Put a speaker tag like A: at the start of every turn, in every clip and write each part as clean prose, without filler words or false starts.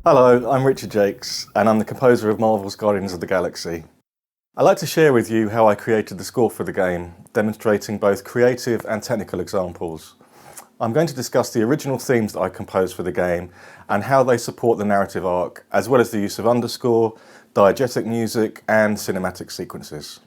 A: Hello, I'm Richard Jacques, and I'm the composer of Marvel's Guardians of the Galaxy. I'd like to share with you how I created the score for the game, demonstrating both creative and technical examples. I'm going to discuss the original themes that I composed for the game and how they support the narrative arc, as well as the use of underscore, diegetic music and cinematic sequences.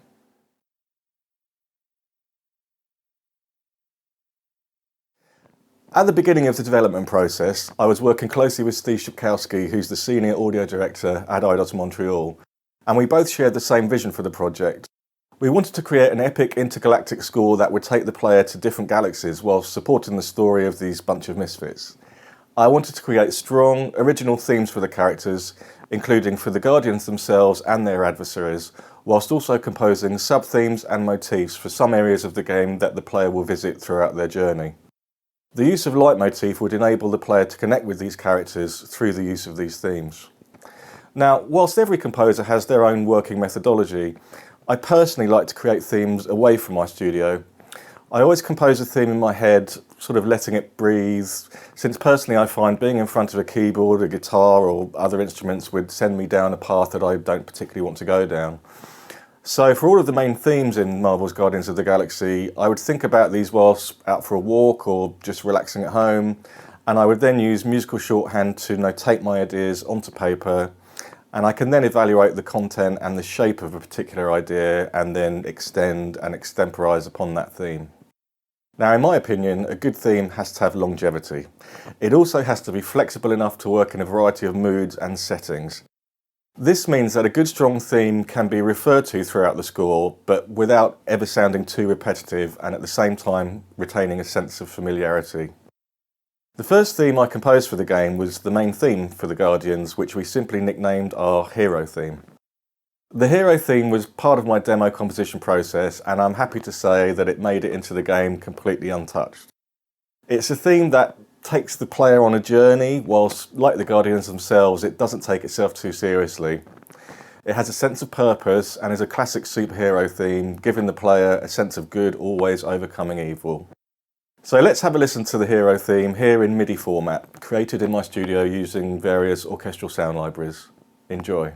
A: At the beginning of the development process, I was working closely with 𝘏𝘕𝘂𝘐𝑒, who's the Senior Audio Director at IDOT Montreal, and we both shared the same vision for the project. We wanted to create an epic intergalactic score that would take the player to different galaxies while supporting the story of these bunch of misfits. I wanted to create strong, original themes for the characters, including for the Guardians themselves and their adversaries, whilst also composing sub-themes and motifs for some areas of the game that the player will visit throughout their journey. The use of leitmotif would enable the player to connect with these characters through the use of these themes. Now, whilst every composer has their own working methodology, I personally like to create themes away from my studio. I always compose a theme in my head, sort of letting it breathe, since personally I find being in front of a keyboard, a guitar or other instruments would send me down a path that I don't particularly want to go down. So for all of the main themes in Marvel's Guardians of the Galaxy, I would think about these whilst out for a walk or just relaxing at home, and I would then use musical shorthand to notate my ideas onto paper, and I can then evaluate the content and the shape of a particular idea and then extend and extemporize upon that theme. Now, in my opinion, a good theme has to have longevity. It also has to be flexible enough to work in a variety of moods and settings. This means that a good strong theme can be referred to throughout the score, but without ever sounding too repetitive and at the same time retaining a sense of familiarity. The first theme I composed for the game was the main theme for the Guardians, which we simply nicknamed our hero theme. The hero theme was part of my demo composition process, and I'm happy to say that it made it into the game completely untouched. It's a theme that takes the player on a journey, whilst, like the Guardians themselves, it doesn't take itself too seriously. It has a sense of purpose and is a classic superhero theme, giving the player a sense of good always overcoming evil. So let's have a listen to the hero theme here in MIDI format, created in my studio using various orchestral sound libraries. Enjoy.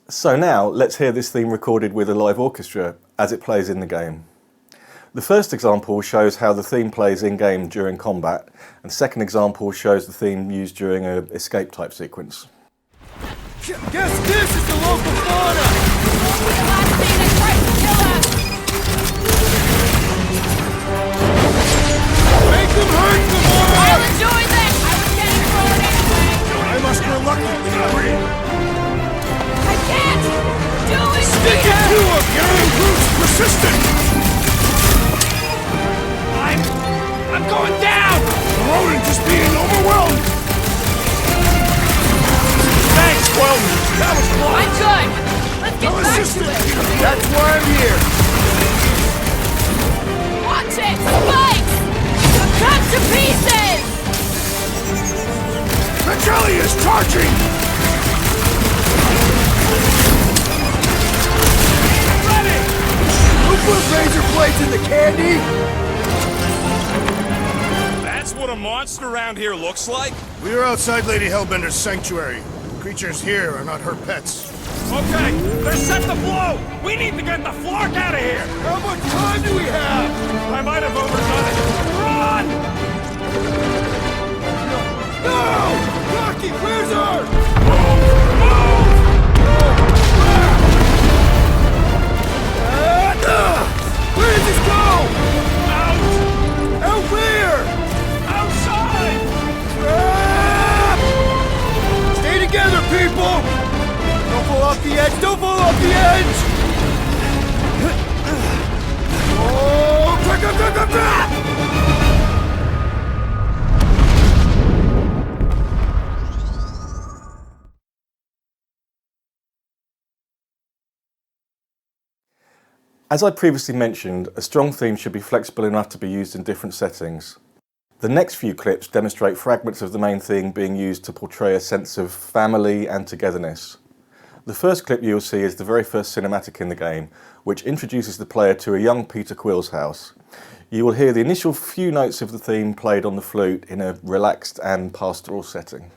A: So now, let's hear this theme recorded with a live orchestra as it plays in the game. The first example shows how the theme plays in-game during combat, and the second example shows the theme used during an escape type sequence.
B: Guess this is the local fauna! Make them hurt, Gamora!
C: I'll enjoy this! I was getting thrown anyway!
B: I must reluctantly agree.
C: I can't do it!
B: Stick it to him! Your group's persistent! I'm going down! The rodent is being overwhelmed! Thanks, 𝘎𝑗𝑚! That was close!
C: I'm good! Let's get
B: No
C: back
B: assistant!
C: to it!
B: That's why I'm here!
C: Watch it! Spikes! Cut to pieces!
B: The jelly is charging! Ready! Who put razor blades in the candy?
D: That's what a monster around here looks like?
E: We are outside Lady Hellbender's sanctuary. Creatures here are not her pets.
D: Okay, they're set to blow! We need to get the flark out of here!
B: How much time do we have?
D: I might have overdone it. Run!
B: No! Rocky, where's her?
D: Move!
F: off the edge! Don't fall off the edge! Oh!
A: As I previously mentioned, a strong theme should be flexible enough to be used in different settings. The next few clips demonstrate fragments of the main theme being used to portray a sense of family and togetherness. The first clip you will see is the very first cinematic in the game, which introduces the player to a young 𝘑𝘢𝘴𝘴's house. You will hear the initial few notes of the theme played on the flute in a relaxed and pastoral setting.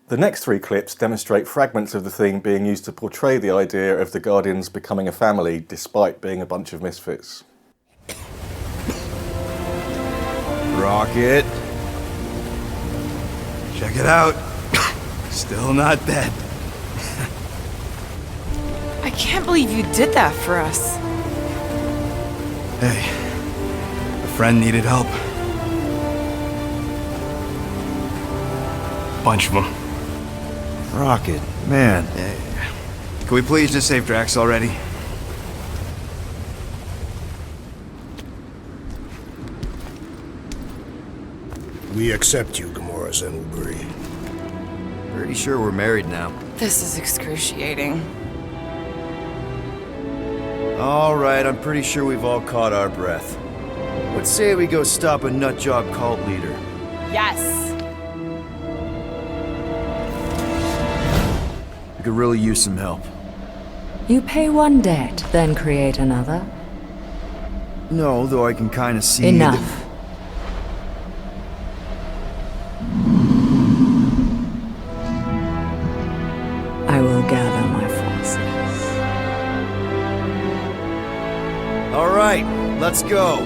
A: The next three clips demonstrate fragments of the theme being used to portray the idea of the Guardians becoming a family despite being a bunch of misfits.
F: Rocket. Check it out. Still not dead.
C: I can't believe you did that for us.
F: Hey, a friend needed help. Bunch of them. Rocket, man. Hey. Can we please just save Drax already?
E: We accept you, 𝘎𝘢𝘴𝘴 𝘍𝘬𝘓.
F: Pretty sure we're married now.
C: This is excruciating.
F: All right, I'm pretty sure we've all caught our breath. Let's say we go stop a nutjob cult leader.
C: Yes.
F: We could really use some help.
G: You pay one debt, then create another?
F: No, though I can kind of see...
G: Enough. I will gather my forces.
F: All right, let's go.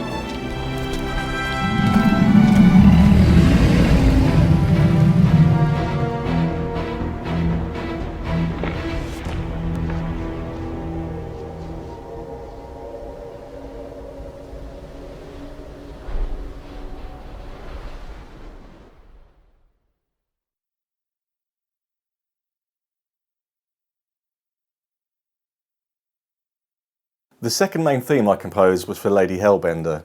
A: The second main theme I composed was for Lady Hellbender.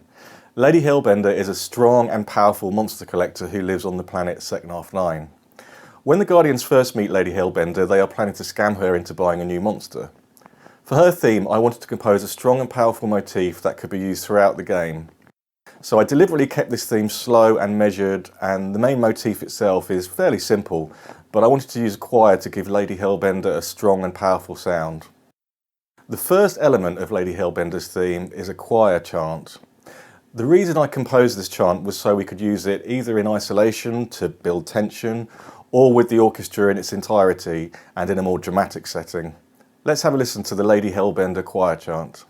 A: Lady Hellbender is a strong and powerful monster collector who lives on the planet Seknarf 9. When the Guardians first meet Lady Hellbender, they are planning to scam her into buying a new monster. For her theme, I wanted to compose a strong and powerful motif that could be used throughout the game. So I deliberately kept this theme slow and measured, and the main motif itself is fairly simple, but I wanted to use a choir to give Lady Hellbender a strong and powerful sound. The first element of Lady Hellbender's theme is a choir chant. The reason I composed this chant was so we could use it either in isolation to build tension, or with the orchestra in its entirety and in a more dramatic setting. Let's have a listen to the Lady Hellbender choir chant.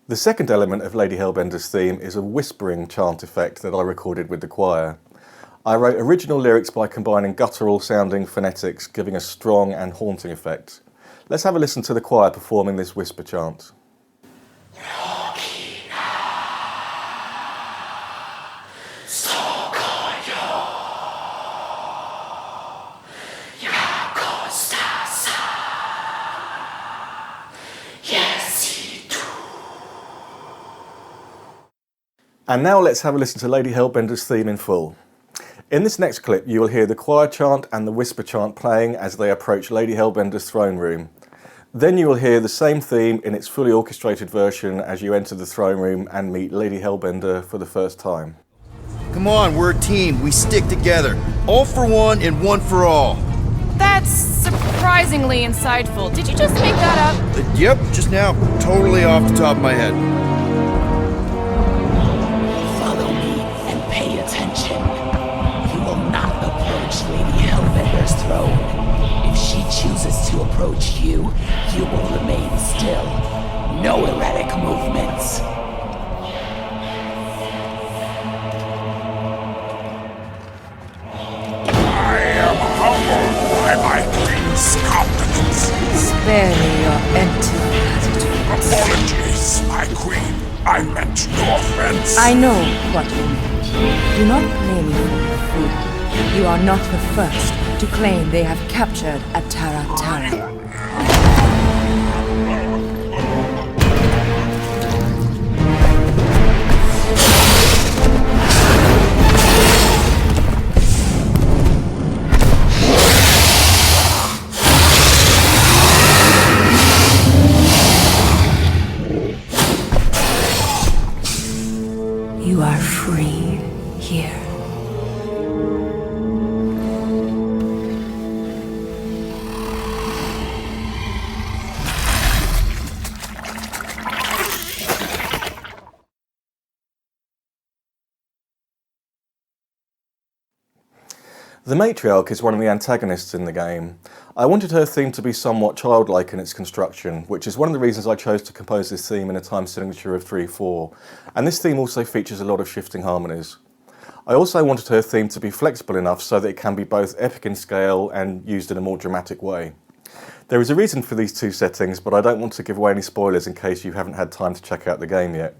A: The second element of Lady Hellbender's theme is a whispering chant effect that I recorded with the choir. I wrote original lyrics by combining guttural sounding phonetics, giving a strong and haunting effect. Let's have a listen to the choir performing this whisper chant. And now let's have a listen to Lady Hellbender's theme in full. In this next clip, you will hear the choir chant and the whisper chant playing as they approach Lady Hellbender's throne room. Then you will hear the same theme in its fully orchestrated version as you enter the throne room and meet Lady Hellbender for the first time.
F: Come on, we're a team. We stick together. All for one and one for all.
C: That's surprisingly insightful. Did you just make that up?
F: Yep, just now. Totally off the top of my head.
H: Follow me and pay attention. You will not approach Lady Hellbender's throne. If she chooses to approach you, you will remain still. No erratic movements.
B: I am humbled by my queen's competence.
G: Spare me your empty attitude.
B: Apologies, my queen. I meant no offense.
G: I know what you meant. Do not blame me for your freedom. You are not the first to claim they have captured a 𝘓𝘓𝘓. You are free here.
A: The matriarch is one of the antagonists in the game. I wanted her theme to be somewhat childlike in its construction, which is one of the reasons I chose to compose this theme in a time signature of 3/4, and this theme also features a lot of shifting harmonies. I also wanted her theme to be flexible enough so that it can be both epic in scale and used in a more dramatic way. There is a reason for these two settings, but I don't want to give away any spoilers in case you haven't had time to check out the game yet.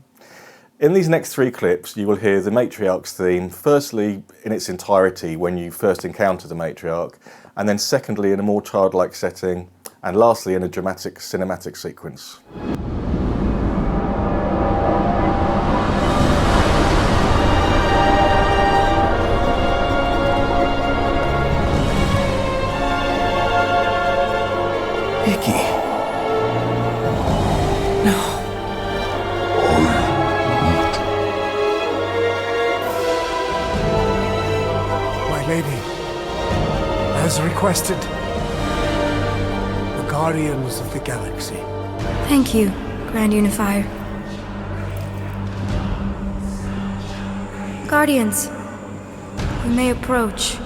A: In these next three clips, you will hear the matriarch's theme, firstly in its entirety when you first encounter the matriarch, and then secondly in a more childlike setting, and lastly in a dramatic cinematic sequence.
F: Nicky. No.
I: Lady, as requested, the Guardians of the Galaxy.
J: Thank you, Grand Unifier. Guardians, you may approach.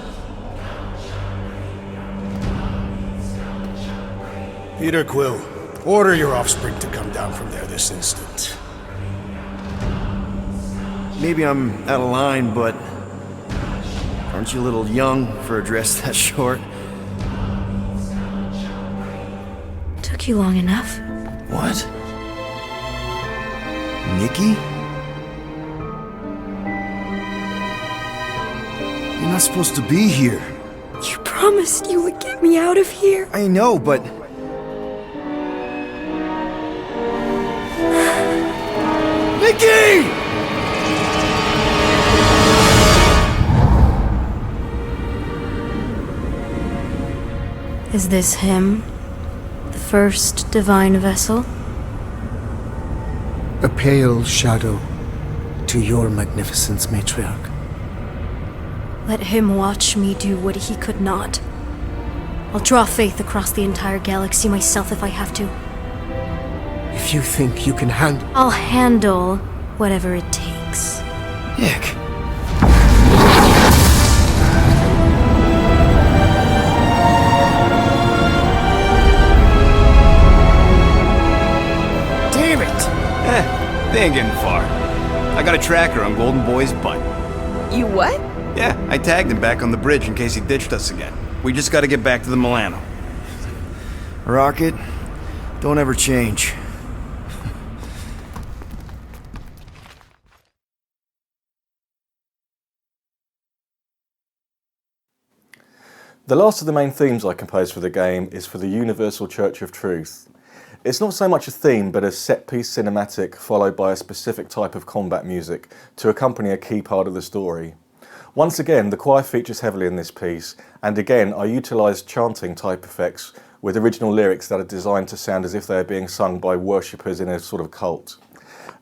E: Peter Quill, order your offspring to come down from there this instant.
F: Maybe I'm out of line, but aren't you a little young for a dress that short?
J: Took you long enough.
F: What? Nicky? You're not supposed to be here.
J: You promised you would get me out of here.
F: I know, but... Nicky!
J: Is this him? The first divine vessel?
I: A pale shadow to your magnificence, matriarch.
J: Let him watch me do what he could not. I'll draw faith across the entire galaxy myself if I have to.
I: If you think you can handle...
J: I'll handle whatever it takes.
F: Nick.
K: They ain't getting far. I got a tracker on Golden Boy's butt.
C: You what?
K: Yeah, I tagged him back on the bridge in case he ditched us again. We just gotta get back to the Milano.
F: Rocket, don't ever change.
A: The last of the main themes I composed for the game is for the Universal Church of Truth. It's not so much a theme, but a set-piece cinematic followed by a specific type of combat music to accompany a key part of the story. Once again, the choir features heavily in this piece, and again I utilised chanting type effects with original lyrics that are designed to sound as if they are being sung by worshippers in a sort of cult.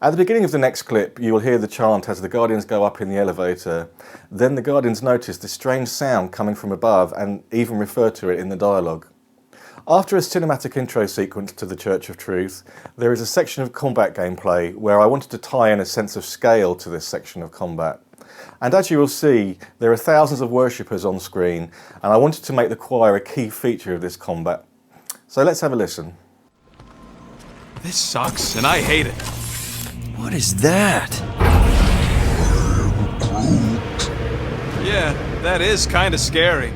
A: At the beginning of the next clip, you will hear the chant as the Guardians go up in the elevator. Then the Guardians notice this strange sound coming from above and even refer to it in the dialogue. After a cinematic intro sequence to the Church of Truth, there is a section of combat gameplay where I wanted to tie in a sense of scale to this section of combat. And as you will see, there are thousands of worshippers on screen, and I wanted to make the choir a key feature of this combat. So let's have a listen.
D: This sucks, and I hate it.
F: What is that?
D: Yeah, that is kinda scary.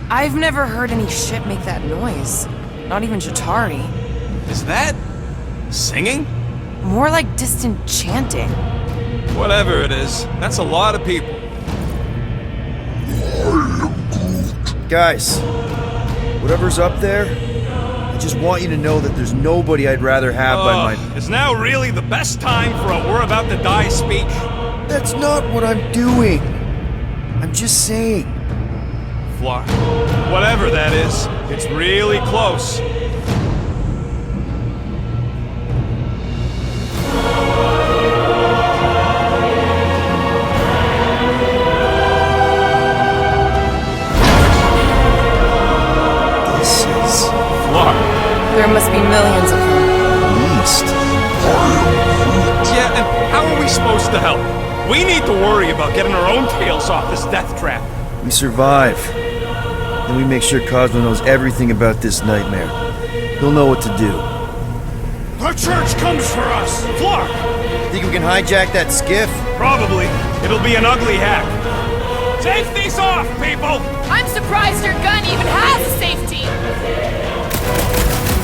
C: I've never heard any ship make that noise. Not even 𝘎𝘓𝘃.
D: Is that singing?
C: More like distant chanting.
D: Whatever it is, that's a lot of people.
F: Guys, whatever's up there, I just want you to know that there's nobody I'd rather have by my...
D: Is now really the best time for a "we're about to die" speech?
F: That's not what I'm doing. I'm just saying.
D: Flark. Whatever that is, it's really close.
F: This is...
D: Flark.
C: There must be millions of them.
F: Least.
D: Yeah, and how are we supposed to help? We need to worry about getting our own tails off this death trap.
F: We survive. Then we make sure 𝘏𝘁𝘓 knows everything about this nightmare. He'll know what to do.
E: The church comes for us!
D: Flark!
F: Think we can hijack that skiff?
D: Probably. It'll be an ugly hack. Safety's off, people!
C: I'm surprised your gun even has a safety.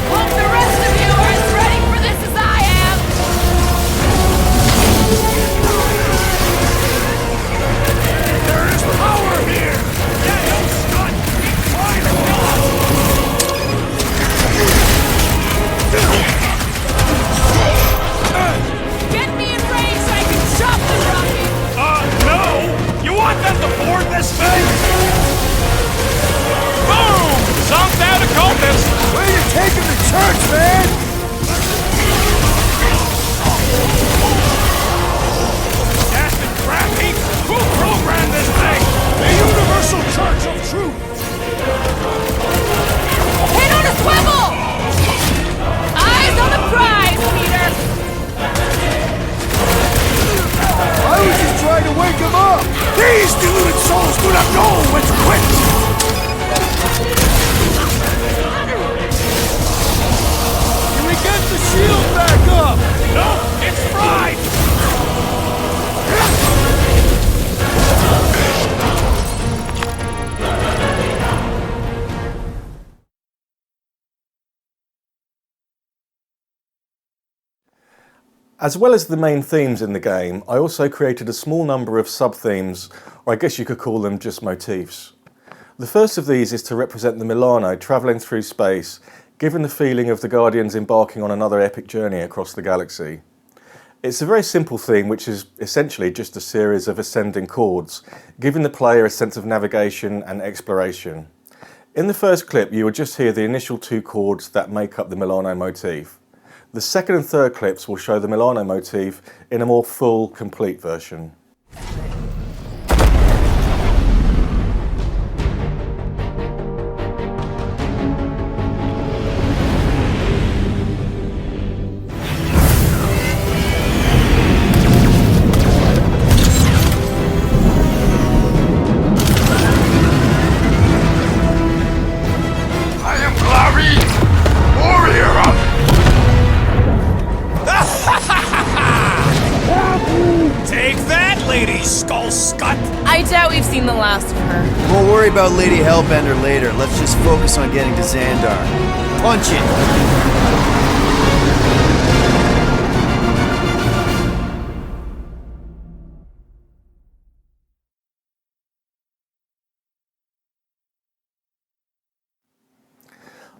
C: Hope the rest of you are as ready for this as I am.
E: There is power here!
D: Yeah, no stunt! Keep trying to kill us!
C: Get me in range so I can chop the rocket.
D: No! You want them to board this thing? Boom! Zonked out a cultist!
F: Where are you taking the church, man?
D: Acid crap heap! Who programmed this thing?
E: The Universal Church of Truth!
C: Head on a swivel! Eyes on the prize, Peter!
F: I was just trying to wake him up!
E: These deluded souls do not know when to quit!
F: Can we get the shield back up?
D: No! It's fried!
A: As well as the main themes in the game, I also created a small number of sub-themes, or I guess you could call them just motifs. The first of these is to represent the Milano travelling through space, giving the feeling of the Guardians embarking on another epic journey across the galaxy. It's a very simple theme which is essentially just a series of ascending chords, giving the player a sense of navigation and exploration. In the first clip you will just hear the initial two chords that make up the Milano motif. The second and third clips will show the Milano motif in a more full, complete version.
B: I am Glory, warrior of...
D: Take that, Lady Skull Scut!
C: I doubt we've seen the last of her.
F: We'll worry about Lady Hellbender later. Let's just focus on getting to Xandar. Punch it!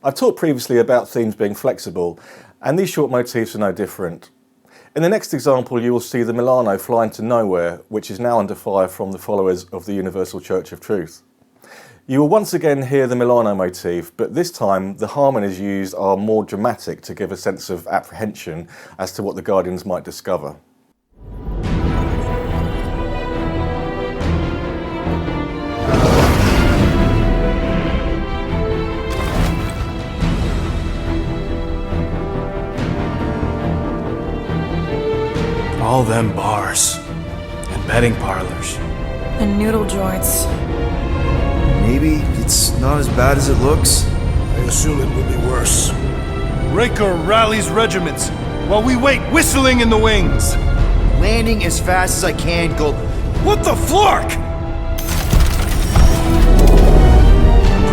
A: I've talked previously about themes being flexible, and these short motifs are no different. In the next example, you will see the Milano flying to nowhere, which is now under fire from the followers of the Universal Church of Truth. You will once again hear the Milano motif, but this time the harmonies used are more dramatic to give a sense of apprehension as to what the Guardians might discover.
L: All them bars and betting parlors.
C: And noodle joints.
F: Maybe it's not as bad as it looks.
E: I assume it will be worse.
L: Raker rallies regiments while we wait whistling in the wings.
F: Landing as fast as I can, go.
L: What the flark?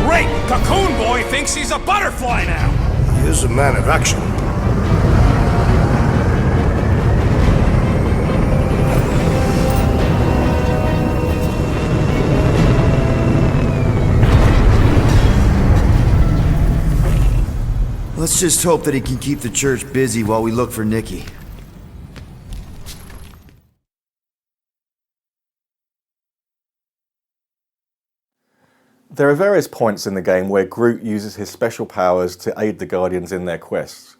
D: Great! Cocoon Boy thinks he's a butterfly now!
E: He is a man of action.
F: Let's just hope that he can keep the church busy while we look for Nikki.
A: There are various points in the game where Groot uses his special powers to aid the Guardians in their quests.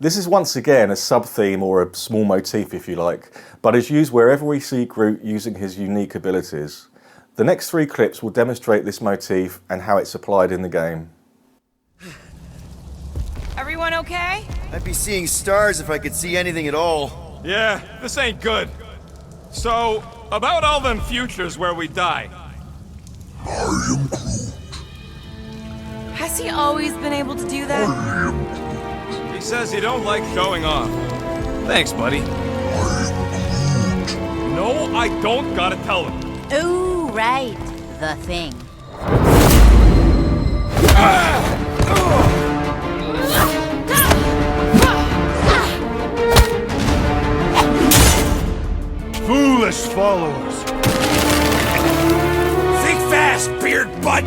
A: This is once again a sub-theme or a small motif if you like, but is used wherever we see Groot using his unique abilities. The next 3 clips will demonstrate this motif and how it's applied in the game.
C: Everyone okay?
F: I'd be seeing stars if I could see anything at all.
D: Yeah, this ain't good. So, about all them futures where we die.
B: I am Groot.
C: Has he always been able to do that?
D: He says you don't like showing off. Thanks, buddy. No, I don't gotta tell him.
M: Ooh, right. The thing.
L: Foolish followers.
B: Think fast, beard butt!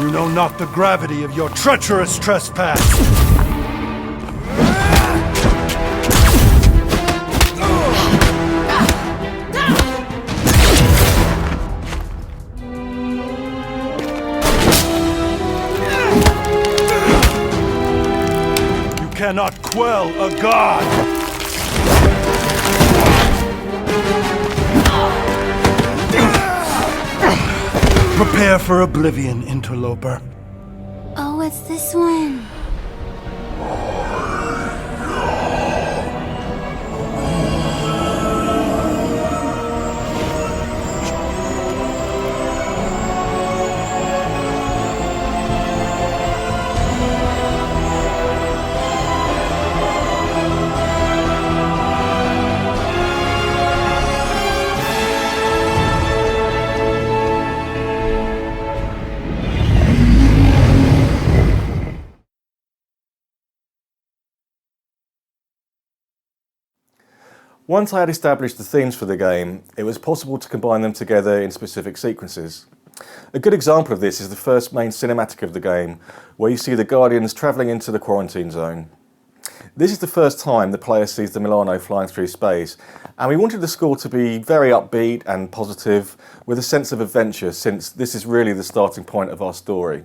L: You know not the gravity of your treacherous trespass. You cannot quell a god. Prepare for oblivion, interloper.
M: Oh, what's this one?
A: Once I had established the themes for the game, it was possible to combine them together in specific sequences. A good example of this is the first main cinematic of the game, where you see the Guardians travelling into the quarantine zone. This is the first time the player sees the Milano flying through space, and we wanted the score to be very upbeat and positive, with a sense of adventure, since this is really the starting point of our story.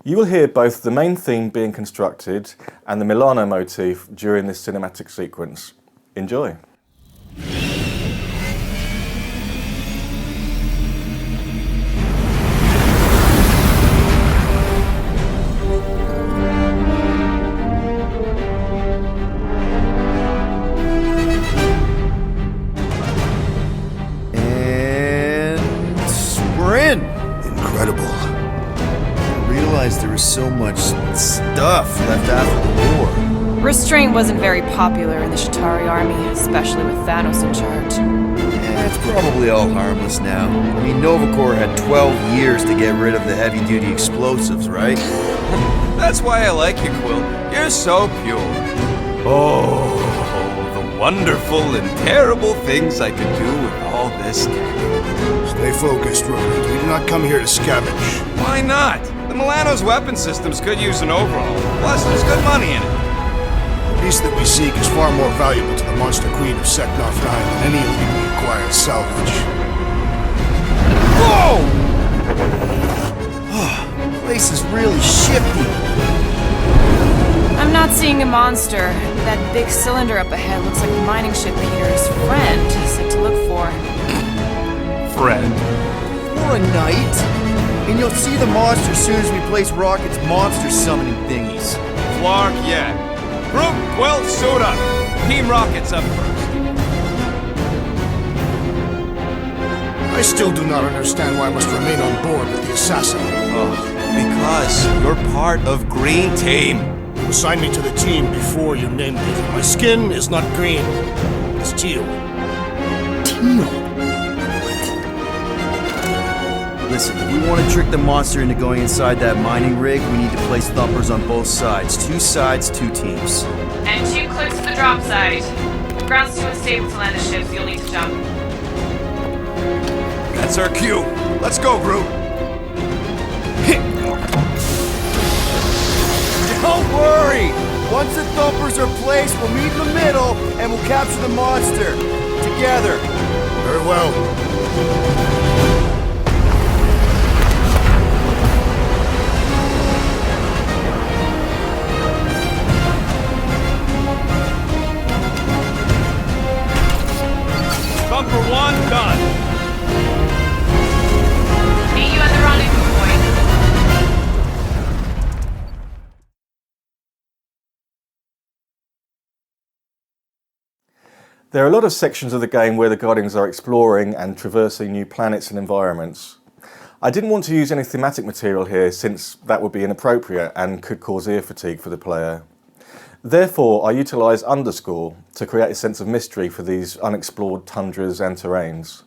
A: You will hear both the main theme being constructed and the Milano motif during this cinematic sequence. Enjoy!
E: Incredible.
F: I realized there was so much stuff left after the war.
C: Restraint wasn't very popular in the Chitauri army, especially with Thanos in charge.
F: Yeah, it's probably all harmless now. I mean, Nova Corps had 12 years to get rid of the heavy-duty explosives, right?
K: That's why I like you, Quill. You're so pure. Oh, the wonderful and terrible things I could do with all this tech.
E: Stay focused, Roland. We did not come here to scavenge.
K: Why not? The The Milano's weapon systems could use an overhaul. Plus, there's good money in it.
E: The piece that we seek is far more valuable to the Monster Queen of Seknarf 9 than any illegally acquired salvage.
F: Whoa! The place is really shifty.
C: I'm not seeing a monster. That big cylinder up ahead looks like the mining ship Peter's friend said to look for.
K: Friend?
F: For a night. And you'll see the monster as soon as we place Rocket's monster summoning thingies.
K: Flark, yeah. Group, Quill, suit up. Team Rocket's up first.
E: I still do not understand why I must remain on board with the assassin.
K: Oh, because you're part of Green Team.
E: You assigned me to the team before you named it. My skin is not green. It's teal.
F: Teal? Listen, if we want to trick the monster into going inside that mining rig, we need to place thumpers on both sides. 2 sides, 2 teams.
C: And 2 clicks to the drop site. Ground's too unstable to land the ship, so you'll need to jump.
K: That's our cue. Let's go, group.
F: Don't worry! Once the thumpers are placed, we'll meet in the middle, and we'll capture the monster. Together.
E: Very well.
D: Thumper 1 done.
C: Meet you at the rendezvous point.
A: There are a lot of sections of the game where the Guardians are exploring and traversing new planets and environments. I didn't want to use any thematic material here since that would be inappropriate and could cause ear fatigue for the player. Therefore, I utilised underscore to create a sense of mystery for these unexplored tundras and terrains.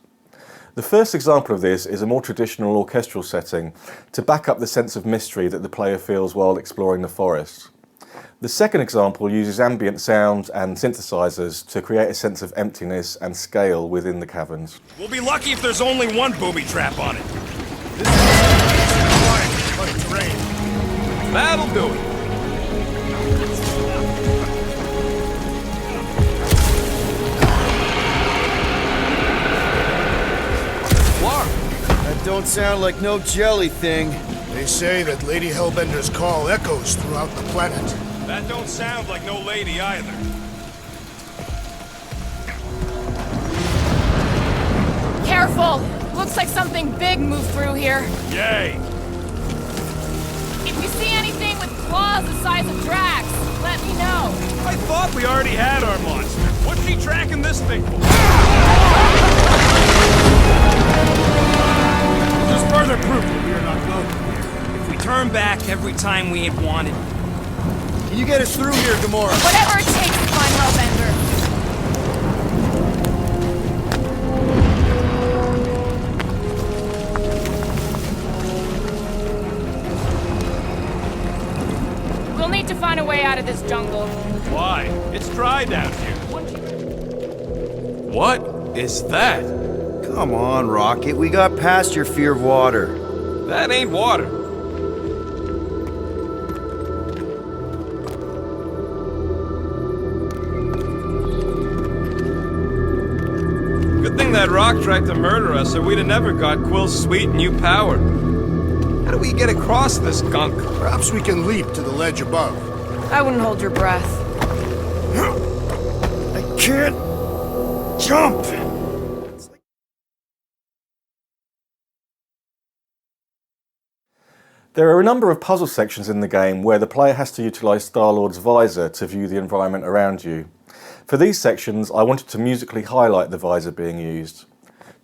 A: The first example of this is a more traditional orchestral setting to back up the sense of mystery that the player feels while exploring the forest. The second example uses ambient sound and synthesizers to create a sense of emptiness and scale within the caverns.
D: We'll be lucky if there's only one booby trap on it.
E: This is quiet terrain.
K: That'll do it.
F: That don't sound like no jelly thing.
E: They say that Lady Hellbender's call echoes throughout the planet.
D: That don't sound like no lady either.
C: Careful! Looks like something big moved through here.
D: Yay!
C: If you see anything with claws the size of Drax, let me know.
D: I thought we already had our monster. What's she tracking this thing for?
L: Just further proof that we are not local.
D: If we turn back every time we ain't wanted.
F: Can you get us through here, Gamora?
C: Whatever it takes to find Hellbender. We'll need to find a way out of this jungle.
D: Why? It's dry down here.
K: What is that?
F: Come on, Rocket. We got past your fear of water.
K: That ain't water. Good thing that rock tried to murder us, or we'd have never got Quill's sweet new power. How do we get across this gunk?
E: Perhaps we can leap to the ledge above.
C: I wouldn't hold your breath.
E: I can't jump!
A: There are a number of puzzle sections in the game where the player has to utilise Star-Lord's visor to view the environment around you. For these sections, I wanted to musically highlight the visor being used.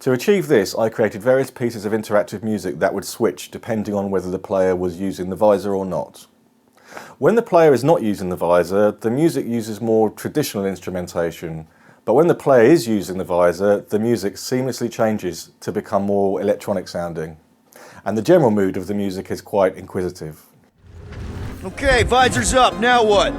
A: To achieve this, I created various pieces of interactive music that would switch depending on whether the player was using the visor or not. When the player is not using the visor, the music uses more traditional instrumentation, but when the player is using the visor, the music seamlessly changes to become more electronic sounding. And the general mood of the music is quite inquisitive.
F: Okay, visor's up, now what?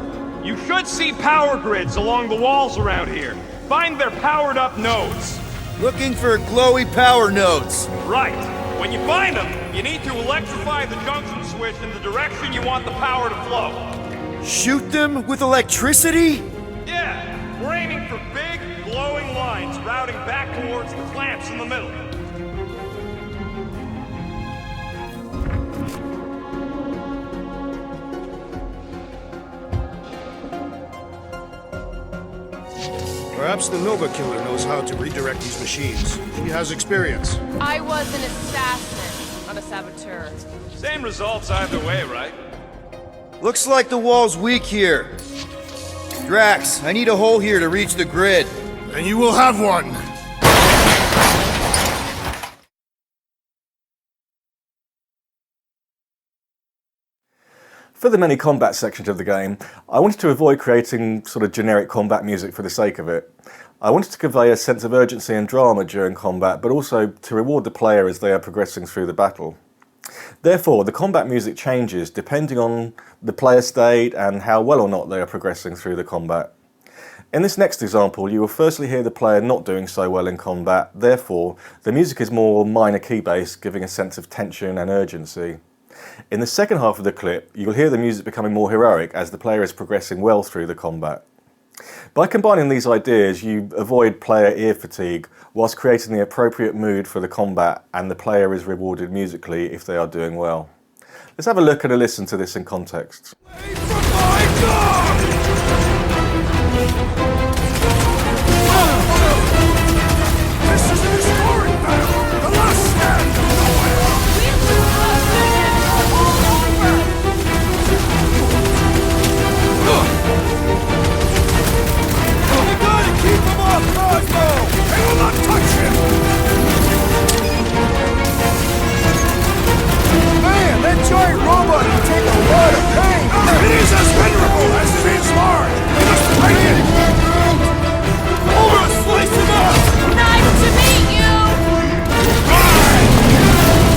D: You should see power grids along the walls around here. Find their powered up nodes.
F: Looking for glowy power nodes.
D: Right. When you find them, you need to electrify the junction switch in the direction you want the power to flow.
F: Shoot them with electricity?
D: Yeah, we're aiming for big, glowing lines routing back towards the clamps in the middle.
E: Perhaps the Nova Killer knows how to redirect these machines. She has experience.
C: I was an assassin, not a saboteur.
D: Same results either way, right?
F: Looks like the wall's weak here. Drax, I need a hole here to reach the grid.
E: And you will have one.
A: For the many combat sections of the game, I wanted to avoid creating sort of generic combat music for the sake of it. I wanted to convey a sense of urgency and drama during combat, but also to reward the player as they are progressing through the battle. Therefore, the combat music changes depending on the player state and how well or not they are progressing through the combat. In this next example, you will firstly hear the player not doing so well in combat, therefore the music is more minor key based, giving a sense of tension and urgency. In the second half of the clip, you will hear the music becoming more heroic as the player is progressing well through the combat. By combining these ideas, you avoid player ear fatigue whilst creating the appropriate mood for the combat, and the player is rewarded musically if they are doing well. Let's have a look and a listen to this in context.
B: This is an historic battle! The last stand of nowhere!
L: You gotta keep him off Cosmo!
B: They will not touch him!
L: Man, that giant robot can take a lot of pain!
B: It is as venerable as it is large! We must break it!
L: Over, slice him up!
C: Nice to meet you!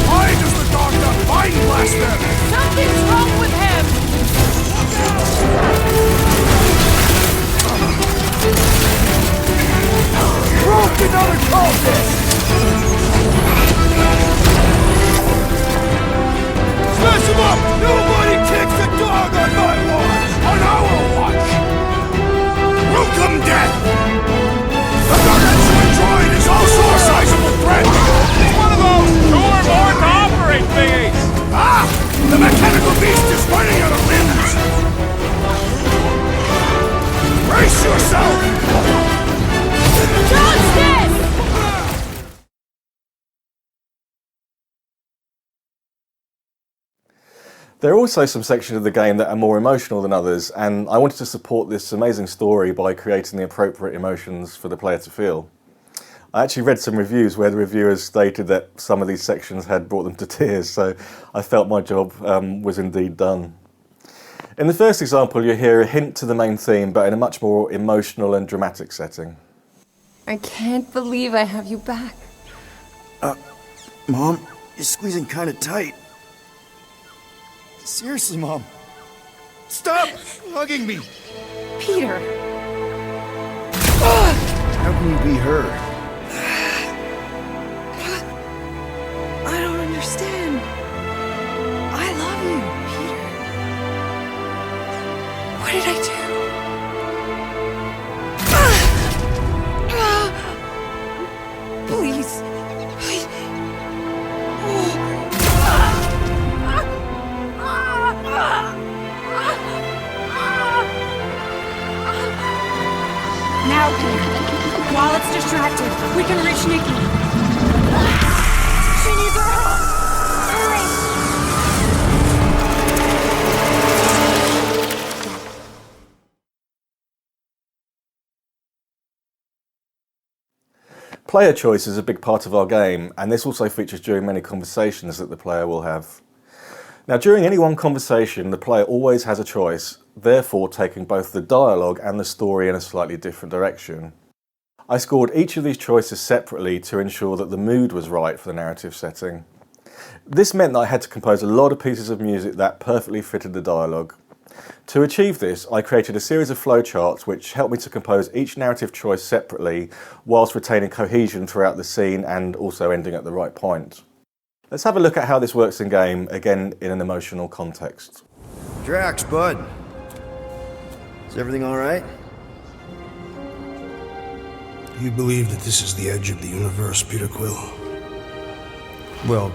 B: Why does the dog not mind blast them?
C: Something's wrong with him!
L: Broke another cultist! Smash him up! Nobody kicks a dog on my watch!
B: On our watch! Welcome, death! The gargantuan droid is also a sizable threat!
D: It's one of those two or more to operate thingies!
B: Ah! The mechanical beast is running out of limbs! Brace yourself!
C: Justice!
A: There are also some sections of the game that are more emotional than others, and I wanted to support this amazing story by creating the appropriate emotions for the player to feel. I actually read some reviews where the reviewers stated that some of these sections had brought them to tears, so I felt my job was indeed done. In the first example, you hear a hint to the main theme, but in a much more emotional and dramatic setting.
N: I can't believe I have you back.
F: Mom, you're squeezing kind of tight. Seriously, Mom.
E: Stop hugging me!
N: Peter!
F: How can you be her?
N: I don't understand. I love you, Peter. What did I do? Please. Please.
J: Now, Peter, while it's distracted, we can reach Nikki. She needs our help!
A: Player choice is a big part of our game, and this also features during many conversations that the player will have. Now, during any one conversation, the player always has a choice, therefore taking both the dialogue and the story in a slightly different direction. I scored each of these choices separately to ensure that the mood was right for the narrative setting. This meant that I had to compose a lot of pieces of music that perfectly fitted the dialogue. To achieve this, I created a series of flowcharts which helped me to compose each narrative choice separately whilst retaining cohesion throughout the scene and also ending at the right point. Let's have a look at how this works in game, again in an emotional context.
F: Drax, bud. Is everything alright?
E: Do you believe that this is the edge of the universe, 𝘑𝘢𝘴?
F: Well,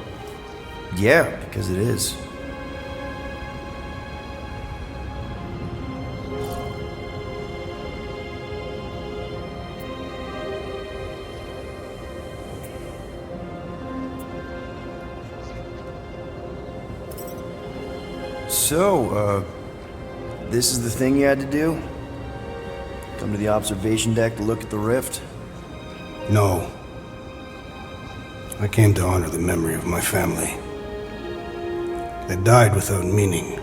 F: yeah, because it is. So, this is the thing you had to do? Come to the observation deck to look at the rift?
E: No. I came to honor the memory of my family. They died without meaning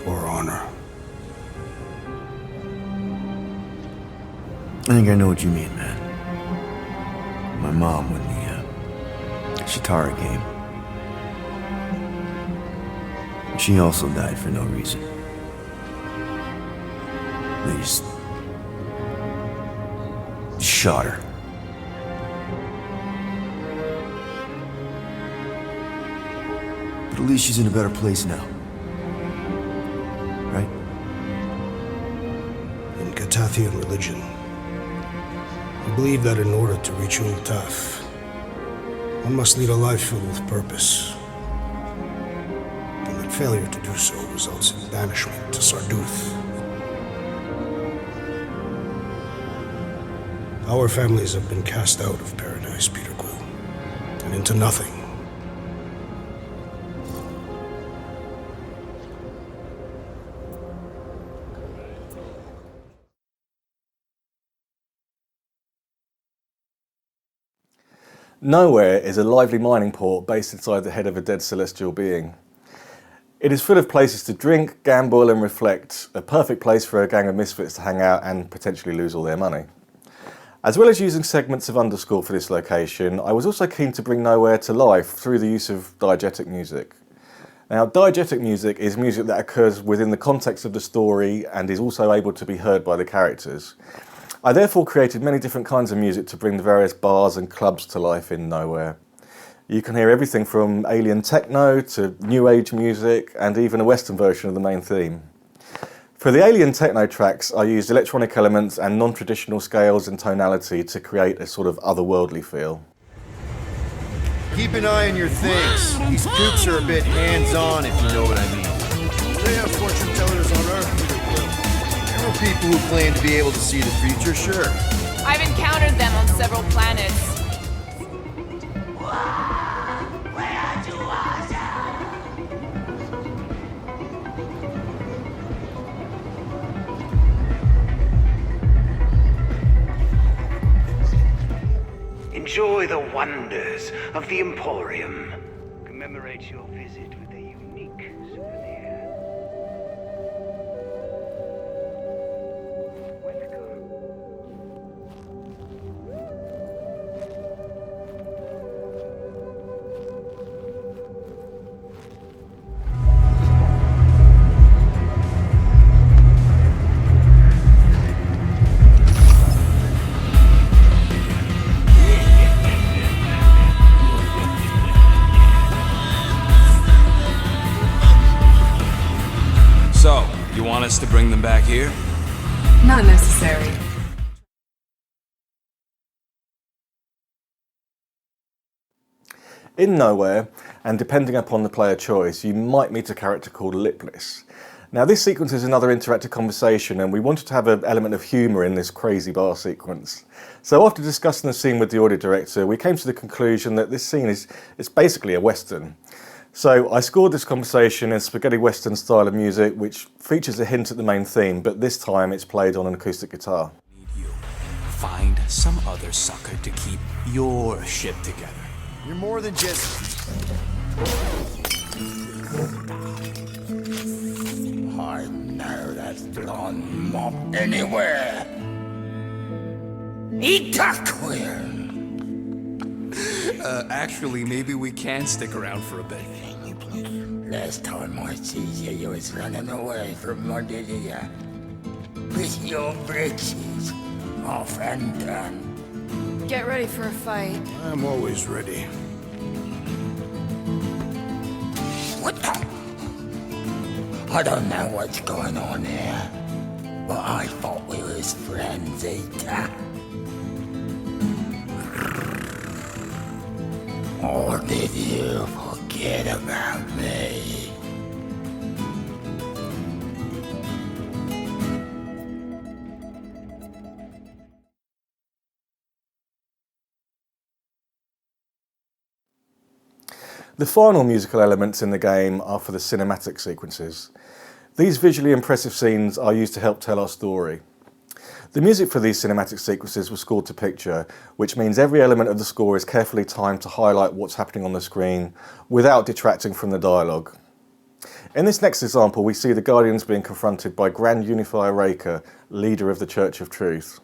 E: or honor.
F: I think I know what you mean, man. My mom won the Shatara game. She also died for no reason. They just shot her. But at least she's in a better place now. Right?
E: In Cathedral religion, I believe that in order to reach 𝘏𝘢𝘴, one must lead a life filled with purpose. And that failure to do so results in banishment to Sarduth. Our families have been cast out of paradise, 𝘑𝘢𝘴, and into nothing.
A: 𝘍𝘴 is a lively mining port based inside the head of a dead celestial being. It is full of places to drink, gamble and reflect, a perfect place for a gang of misfits to hang out and potentially lose all their money. As well as using segments of underscore for this location, I was also keen to bring 𝘍𝘴 to life through the use of diegetic music. Now, diegetic music is music that occurs within the context of the story and is also able to be heard by the characters. I therefore created many different kinds of music to bring the various bars and clubs to life in 𝘍𝘴. You can hear everything from alien techno to new age music and even a Western version of the main theme. For the alien techno tracks, I used electronic elements and non-traditional scales and tonality to create a sort of otherworldly feel.
F: Keep an eye on your things. These dupes are a bit hands-on, if you know what I mean.
E: They have fortune tellers on Earth, 𝘑𝘢𝘴.
F: There are people who claim to be able to see the future, sure.
C: I've encountered them on several planets.
O: Enjoy the wonders of the Emporium. Commemorate your visit with a unique souvenir.
K: So, you want us to bring them back here?
N: Not necessary.
A: In 𝘍𝘴, and depending upon the player choice, you might meet a character called Lipless. Now this sequence is another interactive conversation and we wanted to have an element of humour in this crazy bar sequence. So after discussing the scene with the audio director, we came to the conclusion that this scene is basically a Western. So I scored this conversation in spaghetti Western style of music, which features a hint at the main theme, but this time it's played on an acoustic guitar.
K: Find some other sucker to keep your shit together.
F: You're more than just...
B: I know that blonde mob anywhere. 𝘑𝘢𝘴.
K: Actually, maybe we can stick around for a bit.
B: Last time I see you, you was running away from Mordelia. With your britches off and done.
N: Get ready for a fight.
E: I'm always ready.
B: I don't know what's going on here, but I thought we was friends, Eta. Or did you forget about me?
A: The final musical elements in the game are for the cinematic sequences. These visually impressive scenes are used to help tell our story. The music for these cinematic sequences was scored to picture, which means every element of the score is carefully timed to highlight what's happening on the screen without detracting from the dialogue. In this next example, we see the Guardians being confronted by 𝘏𝘦𝘢𝘴 𝘉𝘰𝘯𝘥, leader of the Church of Truth.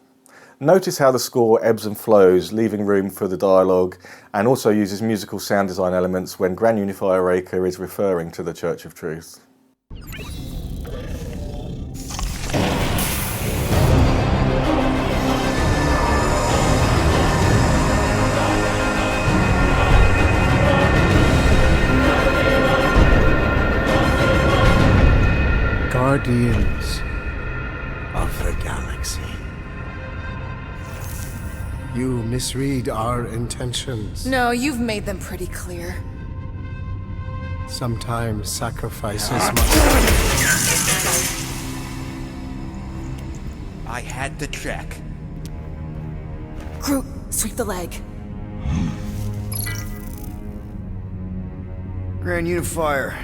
A: Notice how the score ebbs and flows, leaving room for the dialogue, and also uses musical sound design elements when 𝘏𝘦𝘢𝘴 is referring to the Church of Truth.
I: Guardians of the Galaxy. You misread our intentions.
C: No, you've made them pretty clear.
I: Sometimes sacrifices
K: I had to check.
C: Groot, sweep the leg.
F: Grand Unifier.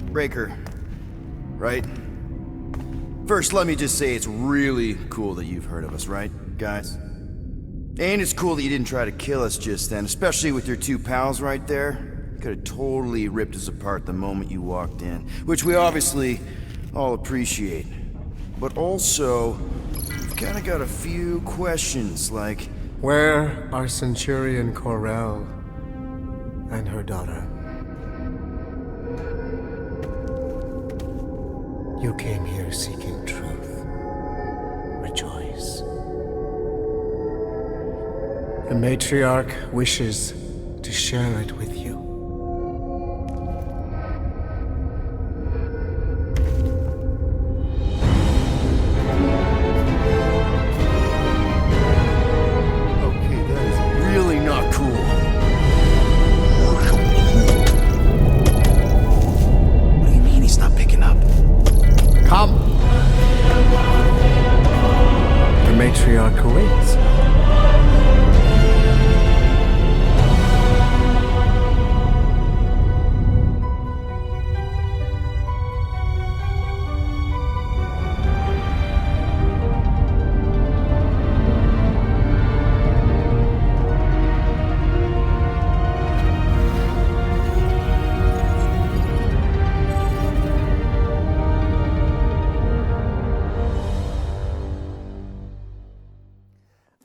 F: Breaker. Right? First, let me just say it's really cool that you've heard of us, right, guys? And it's cool that you didn't try to kill us just then, especially with your two pals right there. Could have totally ripped us apart the moment you walked in, which we obviously all appreciate. But also, we've kind of got a few questions, like...
I: Where are Centurion 𝘎𝘁𝘄 and her daughter? You came here seeking truth. Rejoice. The matriarch wishes to share it with you.
F: Okay, that is really not cool.
B: What do you mean he's not picking up?
I: Come! The matriarch awaits.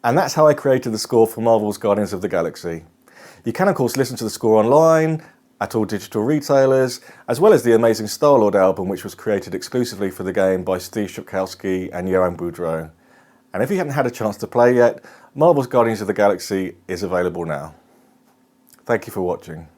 A: And that's how I created the score for Marvel's Guardians of the Galaxy. You can of course listen to the score online, at all digital retailers, as well as the amazing Star-Lord album, which was created exclusively for the game by 𝘏𝘢𝘢𝘄𝑚 and 𝘎𝘢𝘴𝘴 𝘠𝑕𝑟𝑜. And if you haven't had a chance to play yet, Marvel's Guardians of the Galaxy is available now. Thank you for watching.